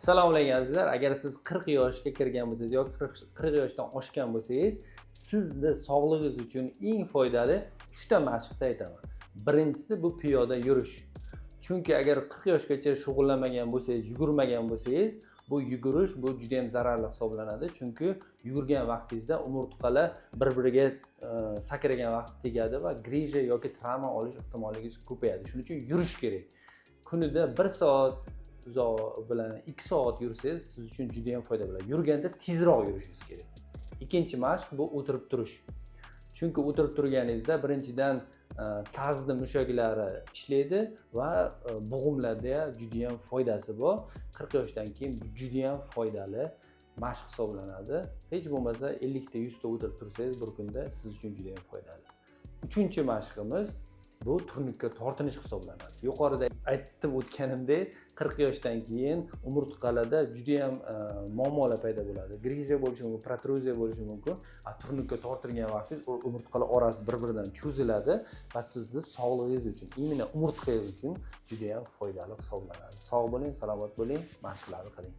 Assalomu alaykum azizlar. Agar siz 40 yoshga kirgan bo'lsangiz yoki 40 yoshdan oshgan bo'lsangiz, sizni sog'lig'ingiz uchun eng foydali 3 ta mashqni aytaman. Birinchisi bu piyoda yurish. Chunki agar 40 yoshgacha shug'ullanmagan bo'lsangiz, yugurmagan bo'lsangiz, bu yugurish bu juda ham zararli hisoblanadi. Chunki yugurgan vaqtingizda umurtqalar bir-biriga sakragan vaqt tegadi va grija yoki travma olish ehtimolligingiz ko'payadi. Shuning uchun yurish kerak. Kunida 1 soat bilan 2 soat yursangiz siz uchun juda ham foyda bo'ladi. Yurganda tezroq yurishingiz kerak. Ikkinchi mashq bu o'tirib turish. Chunki o'tirib turganingizda birinchidan ta'zda mushaklari ishlaydi va bo'g'imlarda juda ham foydasi bor. 40 yoshdan keyin bu juda ham foydali mashq hisoblanadi. Hech bo'lmasa 50 ta 100 ta o'tirib tursangiz bir kunda siz uchun juda ham foydali. Uchinchi mashqimiz bu turnukka tortinish hisoblanadi. Yuqorida aytib o'tganimdek 40 yoshdan keyin umurtqalarda juda ham muammolar paydo bo'ladi. Grija bo'lishi mumkin, protruziya bo'lishi mumkin. Turnukka tortilgan vaqtingiz umurtqalar orasi bir-biridan cho'ziladi va sizni sog'lig'ingiz uchun, imенно umurtqangiz uchun juda ham foydali hisoblanadi. Sog' bo'ling, salomat bo'ling, mashqlarni qiling.